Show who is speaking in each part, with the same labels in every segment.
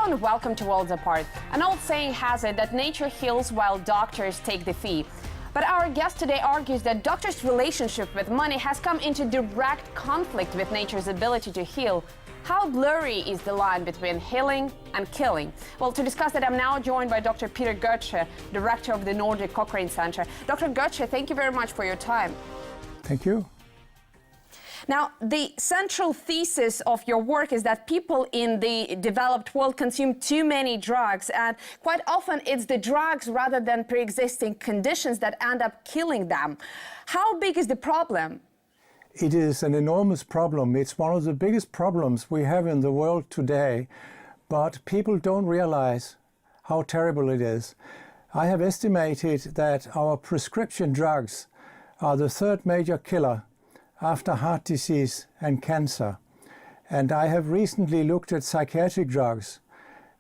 Speaker 1: and welcome to Worlds Apart. An old saying has it that nature heals while doctors take the fee. But our guest today argues that doctors' relationship with money has come into direct conflict with nature's ability to heal. How blurry is the line between healing and killing? Well, to discuss that, I'm now joined by Dr. Peter Goetze, Director of the Nordic Cochrane Center. Dr. Goetze, thank you very much for your time.
Speaker 2: Thank you.
Speaker 1: Now, the central thesis of your work is that people in the developed world consume too many drugs, and quite often it's the drugs rather than pre-existing conditions that end up killing them. How big is the problem?
Speaker 2: It is an enormous problem. It's one of the biggest problems we have in the world today, but people don't realize how terrible it is. I have estimated that our prescription drugs are the third major killer after heart disease and cancer. And I have recently looked at psychiatric drugs,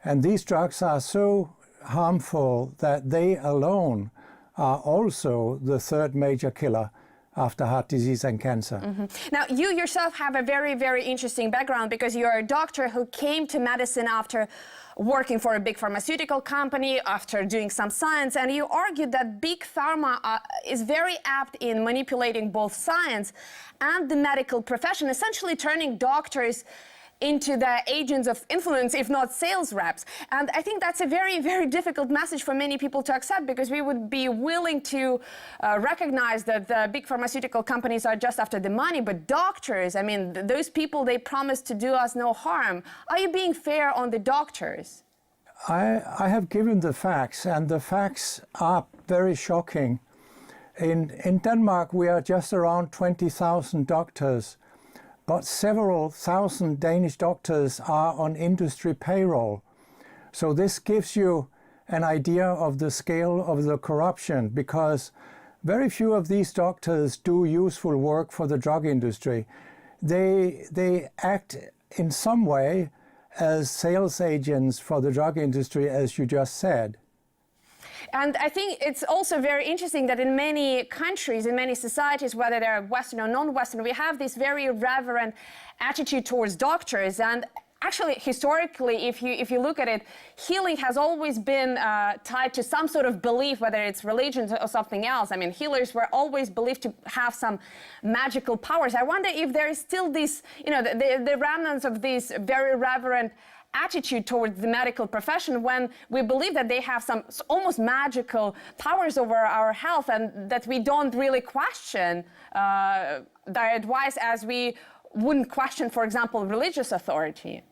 Speaker 2: and these drugs are so harmful that they alone are also the third major killer after heart disease and cancer.
Speaker 1: Now, you yourself have a very, very interesting background because you're a doctor who came to medicine after working for a big pharmaceutical company, after doing some science, and you argued that big pharma is very apt in manipulating both science and the medical profession, essentially turning doctors into the agents of influence, if not sales reps. And I think that's a very, very difficult message for many people to accept, because we would be willing to recognize that the big pharmaceutical companies are just after the money, but doctors, I mean, those people, they promise to do us no harm. Are you being fair on the doctors?
Speaker 2: I have given the facts, and the facts are very shocking. In Denmark, we are just around 20,000 doctors, but several thousand Danish doctors are on industry payroll. So this gives you an idea of the scale of the corruption, because very few of these doctors do useful work for the drug industry. They act in some way as sales agents for the drug industry, as you just said.
Speaker 1: And I think it's also very interesting that in many countries, in many societies, whether they're Western or non-Western, we have this very reverent attitude towards doctors. And actually, historically, if you look at it, healing has always been tied to some sort of belief, whether it's religion or something else. I mean, healers were always believed to have some magical powers. I wonder if there is still this, you know, the remnants of this very reverent attitude towards the medical profession, when we believe that they have some almost magical powers over our health, and that we don't really question their advice as we wouldn't question, for example, religious authority.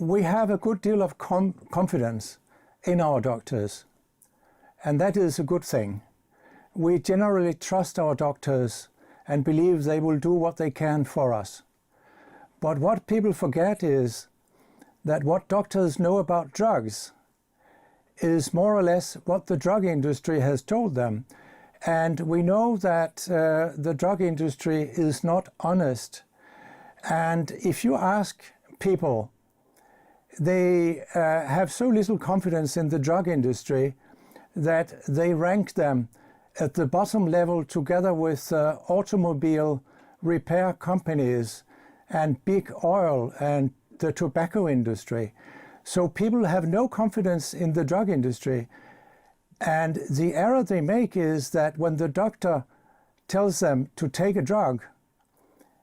Speaker 2: We have a good deal of confidence in our doctors, and that is a good thing. We generally trust our doctors and believe they will do what they can for us. But what people forget is that what doctors know about drugs is more or less what the drug industry has told them. And we know that the drug industry is not honest. And if you ask people, they have so little confidence in the drug industry that they rank them at the bottom level together with automobile repair companies and big oil and the tobacco industry. So people have no confidence in the drug industry. And the error they make is that when the doctor tells them to take a drug,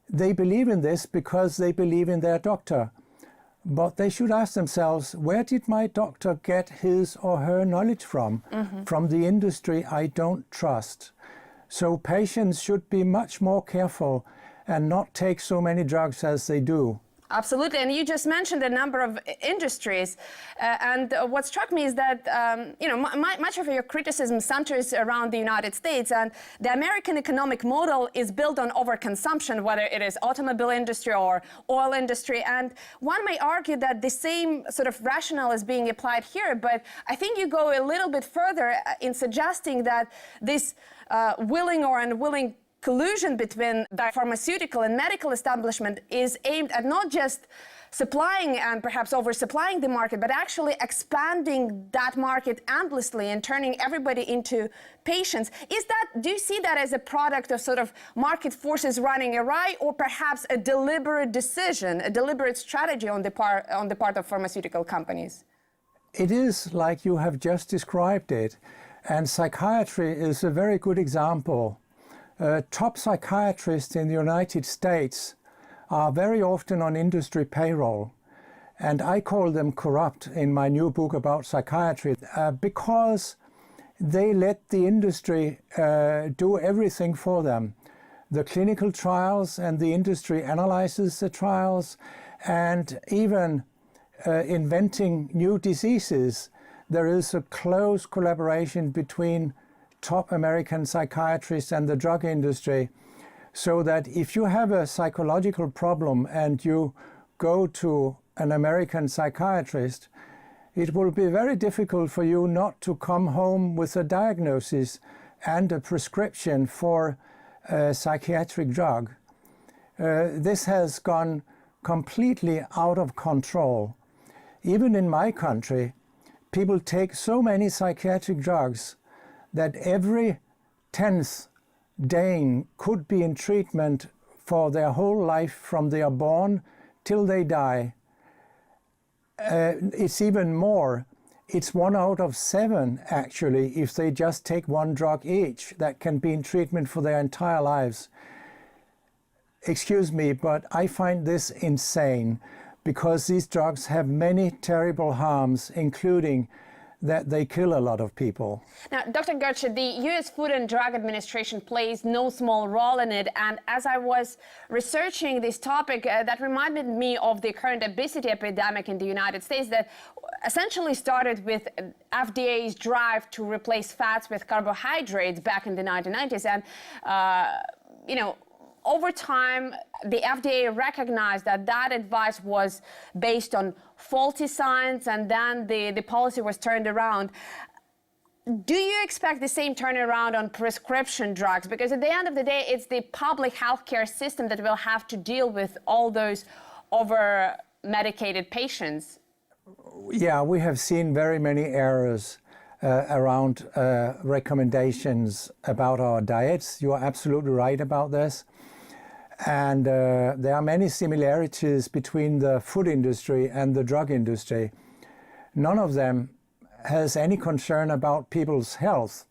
Speaker 2: they believe in this because they believe in their doctor. But they should ask themselves, where did my doctor get his or her knowledge from? From the industry I don't trust. So patients should be much more careful and not take so many drugs as they do.
Speaker 1: Absolutely, and you just mentioned a number of industries, and what struck me is that you know, much of your criticism centers around the United States, and the American economic model is built on overconsumption, whether it is automobile industry or oil industry, and one may argue that the same sort of rationale is being applied here, but I think you go a little bit further in suggesting that this willing or unwilling collusion between the pharmaceutical and medical establishment is aimed at not just supplying and perhaps oversupplying the market, but actually expanding that market endlessly and turning everybody into patients. Do you see that as a product of sort of market forces running awry, or perhaps a deliberate decision, a deliberate strategy on the part of pharmaceutical companies?
Speaker 2: It is like you have just described it, and psychiatry is a very good example. Top psychiatrists in the United States are very often on industry payroll, and I call them corrupt in my new book about psychiatry because they let the industry do everything for them. The clinical trials, and the industry analyzes the trials, and even inventing new diseases. There is a close collaboration between top American psychiatrists and the drug industry, so that if you have a psychological problem and you go to an American psychiatrist, it will be very difficult for you not to come home with a diagnosis and a prescription for a psychiatric drug. This has gone completely out of control. Even in my country, people take so many psychiatric drugs that every 10th Dane could be in treatment for their whole life from they are born till they die. It's even more. It's 1 out of 7 actually, if they just take one drug each, that can be in treatment for their entire lives. Excuse me, but I find this insane, because these drugs have many terrible harms, including that they kill a lot of people.
Speaker 1: Now, Dr. Götze, the U.S. Food and Drug Administration plays no small role in it, and as I was researching this topic, that reminded me of the current obesity epidemic in the United States that essentially started with FDA's drive to replace fats with carbohydrates back in the 1990s, and over time, the FDA recognized that that advice was based on faulty science, and then the policy was turned around. Do you expect the same turnaround on prescription drugs? Because at the end of the day, it's the public healthcare system that will have to deal with all those over-medicated patients.
Speaker 2: Yeah, we have seen very many errors around recommendations about our diets. You are absolutely right about this. And there are many similarities between the food industry and the drug industry. None of them has any concern about people's health.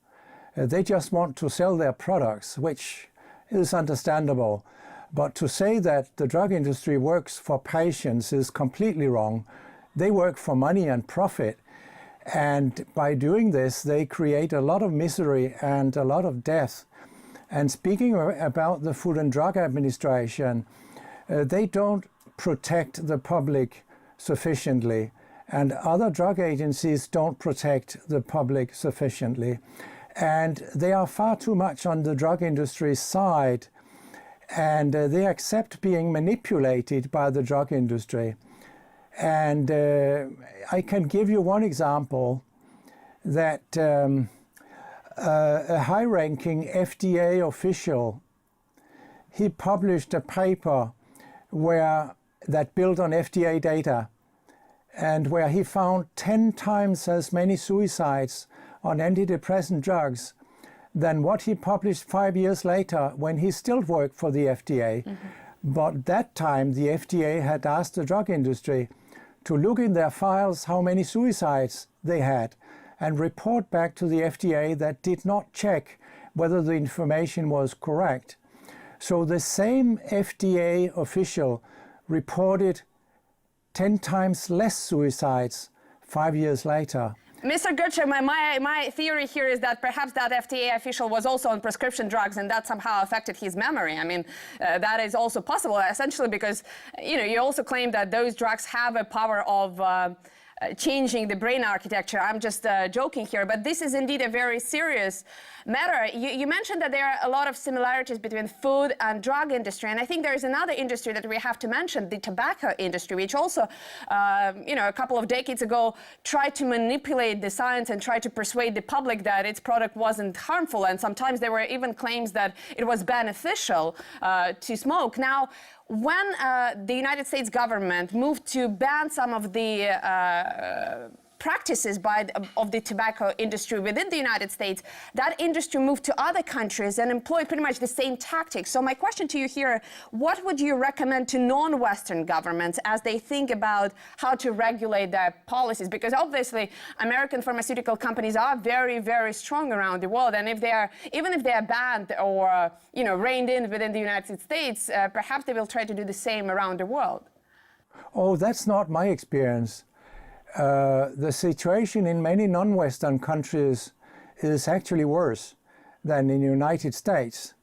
Speaker 2: They just want to sell their products, which is understandable. But to say that the drug industry works for patients is completely wrong. They work for money and profit. And by doing this, they create a lot of misery and a lot of death. And speaking about the Food and Drug Administration, they don't protect the public sufficiently, and other drug agencies don't protect the public sufficiently. And they are far too much on the drug industry's side, and they accept being manipulated by the drug industry. And I can give you one example that a high-ranking FDA official, he published a paper that built on FDA data, and where he found 10 times as many suicides on antidepressant drugs than what he published 5 years later when he still worked for the FDA. Mm-hmm. But that time the FDA had asked the drug industry to look in their files how many suicides they had, and report back to the FDA that did not check whether the information was correct. So the same FDA official reported 10 times less suicides 5 years later.
Speaker 1: Mr. Götze, my theory here is that perhaps that FDA official was also on prescription drugs, and that somehow affected his memory. I mean, that is also possible, essentially because, you also claim that those drugs have a power of changing the brain architecture. I'm just joking here, but this is indeed a very serious matter. You mentioned that there are a lot of similarities between food and drug industry, and I think there is another industry that we have to mention, the tobacco industry, which also, a couple of decades ago tried to manipulate the science and tried to persuade the public that its product wasn't harmful, and sometimes there were even claims that it was beneficial to smoke. Now, when the United States government moved to ban some of the practices of the tobacco industry within the United States, that industry moved to other countries and employed pretty much the same tactics. So my question to you here, what would you recommend to non-Western governments as they think about how to regulate their policies? Because obviously American pharmaceutical companies are very, very strong around the world, and even if they are banned or reined in within the United States, perhaps they will try to do the same around the world.
Speaker 2: Oh, that's not my experience. The situation in many non-Western countries is actually worse than in the United States,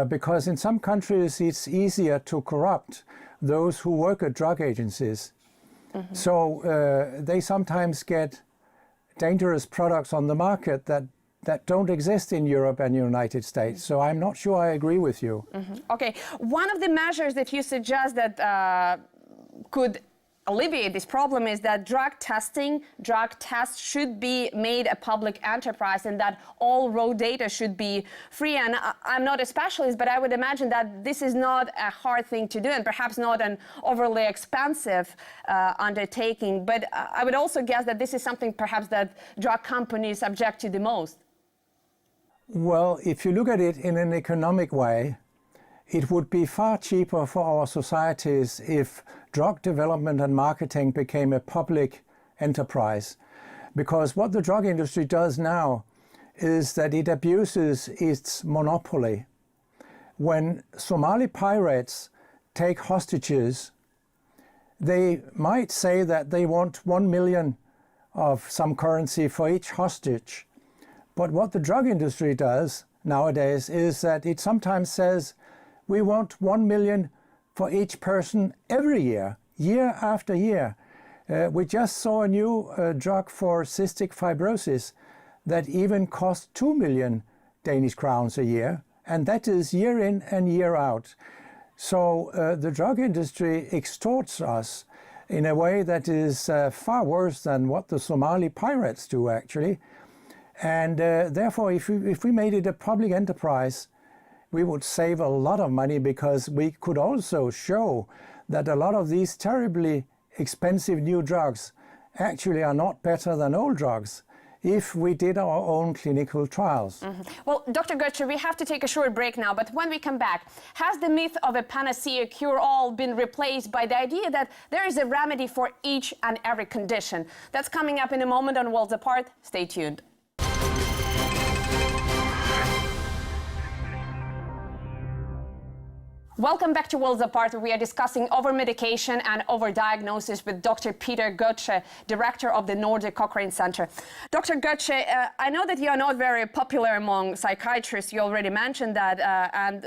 Speaker 2: because in some countries it's easier to corrupt those who work at drug agencies. Mm-hmm. So they sometimes get dangerous products on the market that don't exist in Europe and the United States. So I'm not sure I agree with you.
Speaker 1: Mm-hmm. Okay, one of the measures that you suggest that could alleviate this problem is that drug tests should be made a public enterprise, and that all raw data should be free. And I'm not a specialist, but I would imagine that this is not a hard thing to do, and perhaps not an overly expensive undertaking. But I would also guess that this is something perhaps that drug companies object to the most.
Speaker 2: Well, if you look at it in an economic way, it would be far cheaper for our societies if drug development and marketing became a public enterprise. Because what the drug industry does now is that it abuses its monopoly. When Somali pirates take hostages, they might say that they want 1 million of some currency for each hostage. But what the drug industry does nowadays is that it sometimes says, we want 1 million for each person every year, year after year. We just saw a new drug for cystic fibrosis that even cost 2 million Danish crowns a year, and that is year in and year out. So the drug industry extorts us in a way that is far worse than what the Somali pirates do, actually. And therefore, if we made it a public enterprise, we would save a lot of money, because we could also show that a lot of these terribly expensive new drugs actually are not better than old drugs if we did our own clinical trials. Mm-hmm.
Speaker 1: Well, Dr. Götze, we have to take a short break now, but when we come back, has the myth of a panacea cure-all been replaced by the idea that there is a remedy for each and every condition? That's coming up in a moment on Worlds Apart. Stay tuned. Welcome back to Worlds Apart, where we are discussing over-medication and over-diagnosis with Dr. Peter Götze, director of the Nordic Cochrane Center. Dr. Götze, I know that you are not very popular among psychiatrists. You already mentioned that, and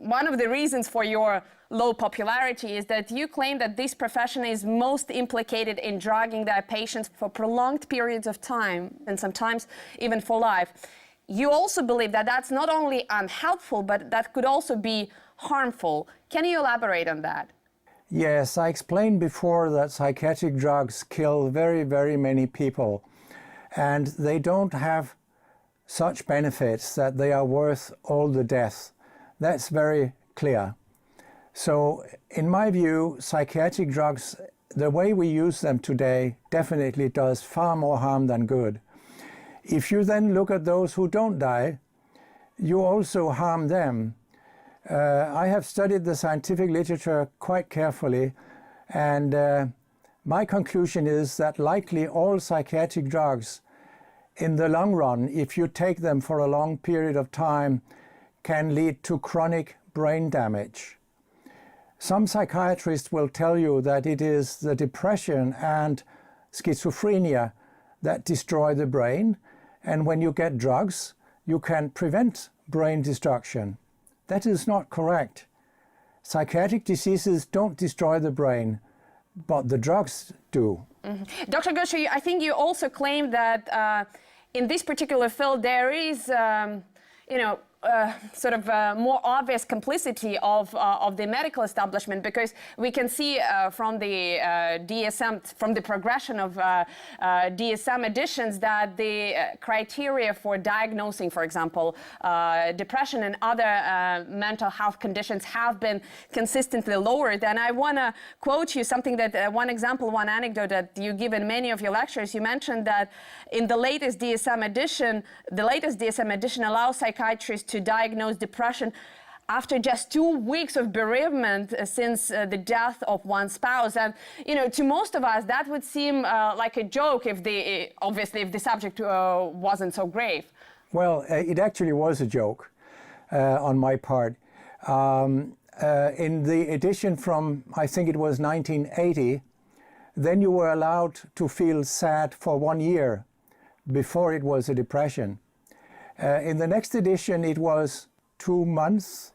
Speaker 1: one of the reasons for your low popularity is that you claim that this profession is most implicated in drugging their patients for prolonged periods of time, and sometimes even for life. You also believe that that's not only unhelpful, but that could also be harmful. Can you elaborate on that?
Speaker 2: Yes, I explained before that psychiatric drugs kill very, very many people, and they don't have such benefits that they are worth all the death. That's very clear. So, in my view, psychiatric drugs, the way we use them today, definitely does far more harm than good. If you then look at those who don't die, you also harm them. I have studied the scientific literature quite carefully, and my conclusion is that likely all psychiatric drugs, in the long run, if you take them for a long period of time, can lead to chronic brain damage. Some psychiatrists will tell you that it is the depression and schizophrenia that destroy the brain, and when you get drugs, you can prevent brain destruction. That is not correct. Psychiatric diseases don't destroy the brain. but the drugs do.
Speaker 1: Mm-hmm. Dr. Gosha, I think you also claim that in this particular field there is, sort of more obvious complicity of the medical establishment, because we can see from the DSM, from the progression of DSM editions, that the criteria for diagnosing, for example, depression and other mental health conditions have been consistently lowered. And I want to quote you something that, one example, one anecdote that you give in many of your lectures. You mentioned that in the latest DSM edition allows psychiatrists to diagnose depression after just 2 weeks of bereavement since the death of one spouse. And, to most of us, that would seem like a joke if the subject wasn't so grave.
Speaker 2: Well, it actually was a joke on my part. In the edition from, I think it was 1980, then you were allowed to feel sad for 1 year before it was a depression. In the next edition, it was 2 months,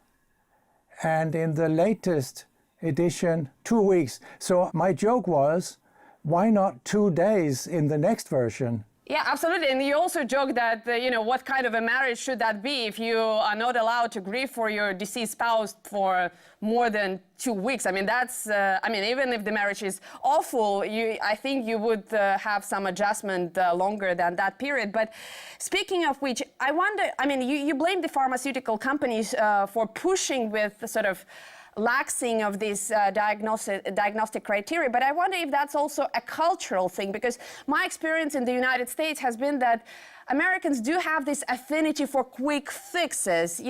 Speaker 2: and in the latest edition, 2 weeks. So my joke was, why not 2 days in the next version?
Speaker 1: Yeah, absolutely. And you also joke that, what kind of a marriage should that be if you are not allowed to grieve for your deceased spouse for more than 2 weeks? I mean, that's, even if the marriage is awful, I think you would have some adjustment longer than that period. But speaking of which, I wonder, you blame the pharmaceutical companies for pushing with sort of laxing of this diagnostic criteria, but I wonder if that's also a cultural thing, because my experience in the United States has been that Americans do have this affinity for quick fixes,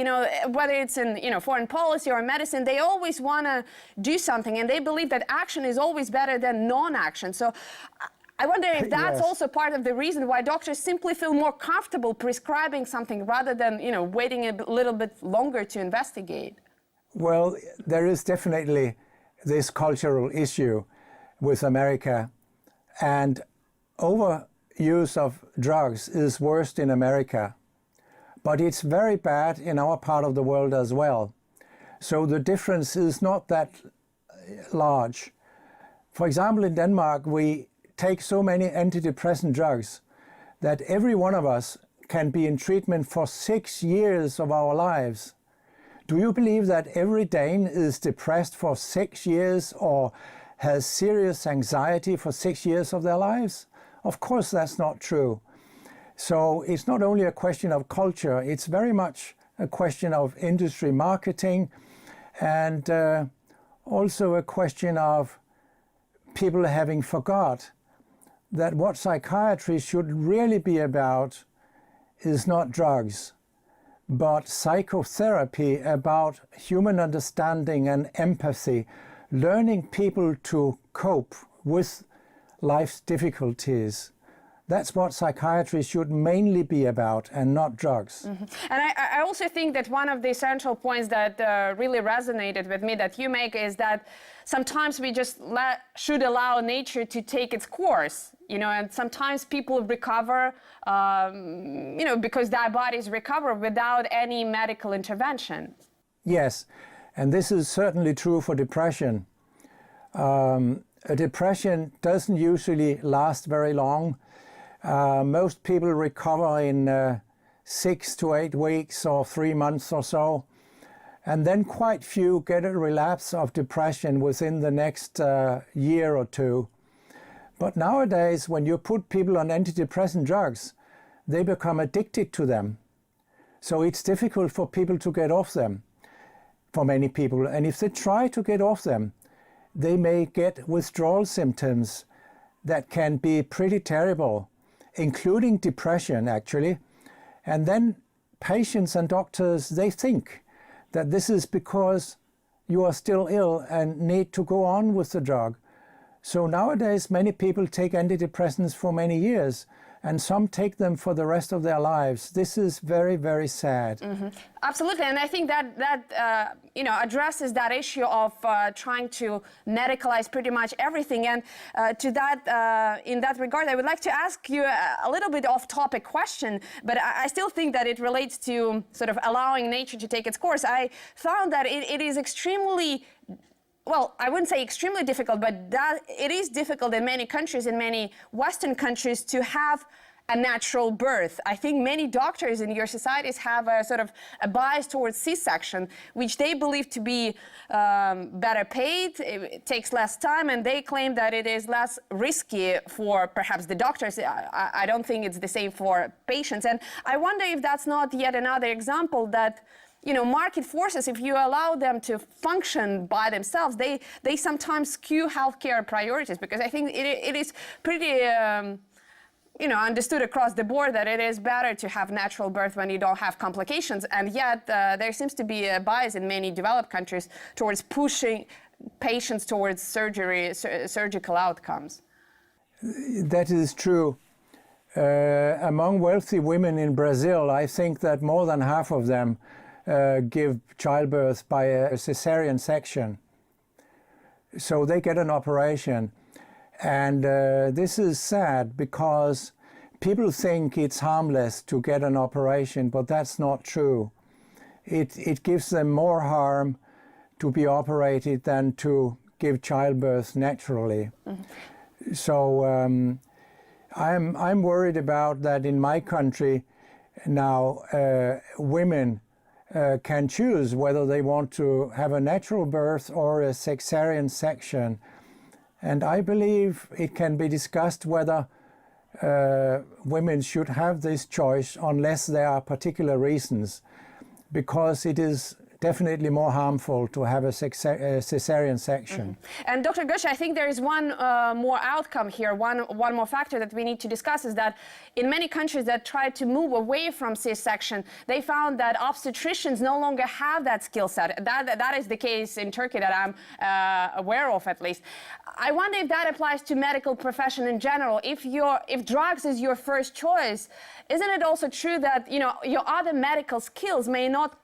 Speaker 1: whether it's in foreign policy or medicine. They always want to do something, and they believe that action is always better than non-action. So I wonder if that's also part of the reason why doctors simply feel more comfortable prescribing something rather than waiting a little bit longer to investigate.
Speaker 2: Well, there is definitely this cultural issue with America, and overuse of drugs is worst in America, but it's very bad in our part of the world as well. So the difference is not that large. For example, in Denmark, we take so many antidepressant drugs that every one of us can be in treatment for 6 years of our lives. Do you believe that every Dane is depressed for 6 years or has serious anxiety for 6 years of their lives? Of course, that's not true. So it's not only a question of culture, it's very much a question of industry marketing, and also a question of people having forgot that what psychiatry should really be about is not drugs, but psychotherapy, about human understanding and empathy, learning people to cope with life's difficulties. That's what psychiatry should mainly be about, and not drugs.
Speaker 1: Mm-hmm. And I also think that one of the central points that really resonated with me that you make is that sometimes we just should allow nature to take its course, and sometimes people recover, because their bodies recover without any medical intervention.
Speaker 2: Yes, and this is certainly true for depression. A depression doesn't usually last very long. Most people recover in 6 to 8 weeks or 3 months or so, and then quite few get a relapse of depression within the next year or two. But nowadays, when you put people on antidepressant drugs, they become addicted to them. So it's difficult for people to get off them, for many people. And if they try to get off them, they may get withdrawal symptoms that can be pretty terrible, including depression, actually. And then patients and doctors, they think that this is because you are still ill and need to go on with the drug. So nowadays, many people take antidepressants for many years, and some take them for the rest of their lives. This is very, very sad.
Speaker 1: Mm-hmm. Absolutely, and I think that addresses that issue of trying to medicalize pretty much everything. And in that regard, I would like to ask you a little bit off-topic question, but I still think that it relates to sort of allowing nature to take its course. I found that it is extremely well, I wouldn't say extremely difficult, but that it is difficult in many countries, in many Western countries, to have a natural birth. I think many doctors in your societies have a sort of a bias towards C-section, which they believe to be better paid, it takes less time, and they claim that it is less risky for perhaps the doctors. I don't think it's the same for patients. And I wonder if that's not yet another example that, you know, market forces, if you allow them to function by themselves, they sometimes skew healthcare priorities, because I think it is pretty you know, understood across the board that it is better to have natural birth when you don't have complications, and yet there seems to be a bias in many developed countries towards pushing patients towards surgical outcomes.
Speaker 2: That is true. Among wealthy women in Brazil, I think that more than half of them give childbirth by a cesarean section. So they get an operation. And this is sad because people think it's harmless to get an operation, but that's not true. It gives them more harm to be operated than to give childbirth naturally. Mm-hmm. So I'm worried about that in my country now. Women can choose whether they want to have a natural birth or a cesarean section. And I believe it can be discussed whether women should have this choice unless there are particular reasons, because it is definitely more harmful to have a cesarean section.
Speaker 1: Mm-hmm. And Dr. Götze, I think there is one more outcome here, one more factor that we need to discuss, is that in many countries that try to move away from C-section, they found that obstetricians no longer have that skill set. That is the case in Turkey that I'm aware of, at least. I wonder if that applies to medical profession in general. If drugs is your first choice, isn't it also true that, you know, your other medical skills may not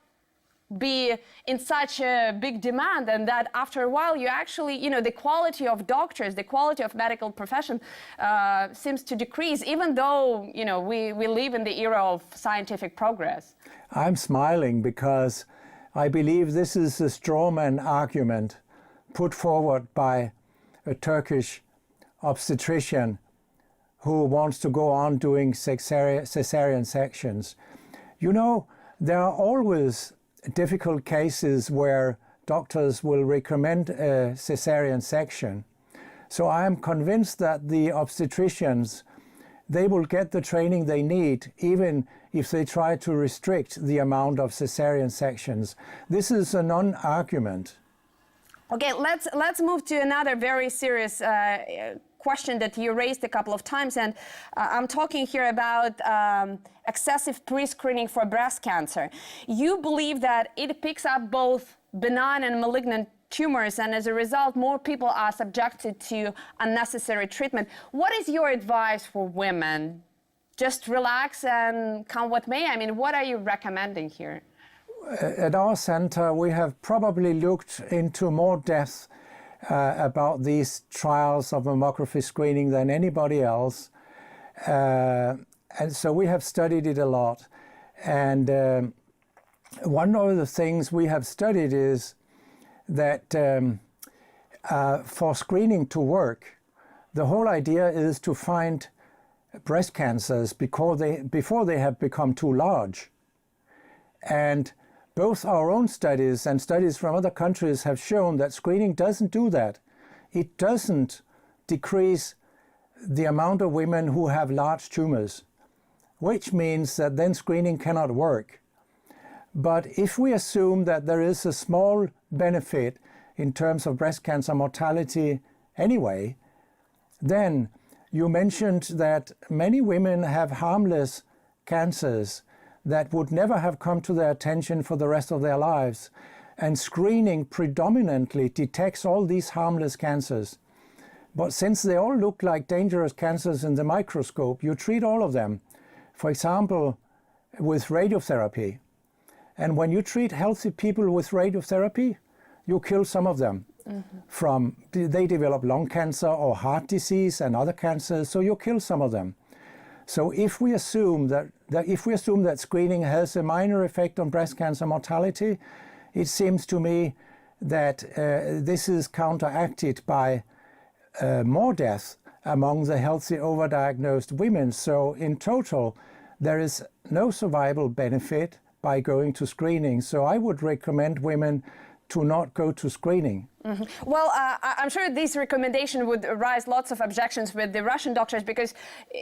Speaker 1: be in such a big demand, and that after a while you actually, you know, the quality of doctors, the quality of medical profession seems to decrease, even though, you know, we live in the era of scientific progress?
Speaker 2: I'm smiling because I believe this is a strawman argument put forward by a Turkish obstetrician who wants to go on doing cesarean sections. You know, there are always difficult cases where doctors will recommend a cesarean section. So I am convinced that the obstetricians, they will get the training they need, even if they try to restrict the amount of cesarean sections. This is a non-argument.
Speaker 1: Okay, let's move to another very serious question that you raised a couple of times, and I'm talking here about excessive pre-screening for breast cancer. You believe that it picks up both benign and malignant tumors, and as a result, more people are subjected to unnecessary treatment. What is your advice for women? Just relax and come what may? I mean, what are you recommending here?
Speaker 2: At our center, we have probably looked into more depth about these trials of mammography screening than anybody else. And so we have studied it a lot. And one of the things we have studied is that for screening to work, the whole idea is to find breast cancers before they have become too large. And both our own studies and studies from other countries have shown that screening doesn't do that. It doesn't decrease the amount of women who have large tumors, which means that then screening cannot work. But if we assume that there is a small benefit in terms of breast cancer mortality anyway, then you mentioned that many women have harmless cancers that would never have come to their attention for the rest of their lives. And screening predominantly detects all these harmless cancers. But since they all look like dangerous cancers in the microscope, you treat all of them. For example, with radiotherapy. And when you treat healthy people with radiotherapy, you kill some of them. Mm-hmm. They develop lung cancer or heart disease and other cancers, so you kill some of them. So if we assume that screening has a minor effect on breast cancer mortality, it seems to me that this is counteracted by more death among the healthy overdiagnosed women. So in total, there is no survival benefit by going to screening. So I would recommend women to not go to screening.
Speaker 1: Mm-hmm. Well, I'm sure this recommendation would raise lots of objections with the Russian doctors, because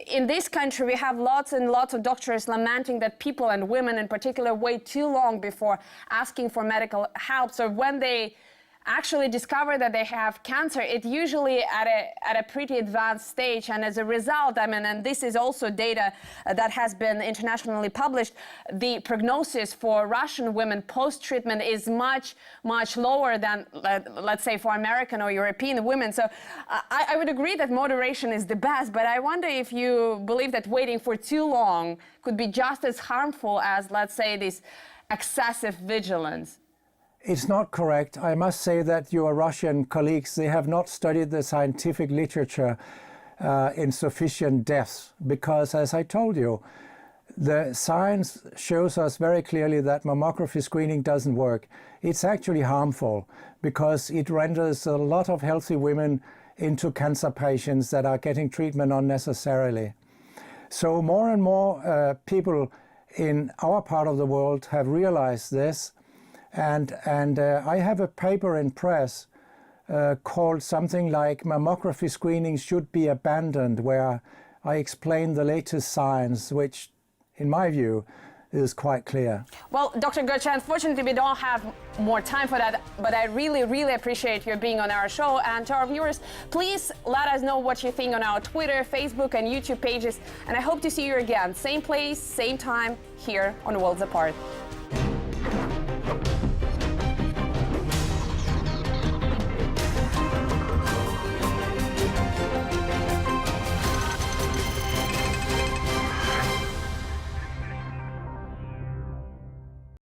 Speaker 1: in this country we have lots and lots of doctors lamenting that people, and women in particular, wait too long before asking for medical help. So when they actually discover that they have cancer, it usually at a pretty advanced stage, and as a result, I mean, and this is also data that has been internationally published, the prognosis for Russian women post-treatment is much, much lower than, let's say, for American or European women. So I would agree that moderation is the best, but I wonder if you believe that waiting for too long could be just as harmful as, let's say, this excessive vigilance.
Speaker 2: It's not correct. I must say that your Russian colleagues, they have not studied the scientific literature in sufficient depth, because, as I told you, the science shows us very clearly that mammography screening doesn't work. It's actually harmful because it renders a lot of healthy women into cancer patients that are getting treatment unnecessarily. So more and more people in our part of the world have realized this. And I have a paper in press called something like "Mammography Screening Should Be Abandoned," where I explain the latest science, which, in my view, is quite clear.
Speaker 1: Well, Dr. Götze, unfortunately we don't have more time for that, but I really, really appreciate your being on our show. And to our viewers, please let us know what you think on our Twitter, Facebook and YouTube pages. And I hope to see you again, same place, same time, here on Worlds Apart.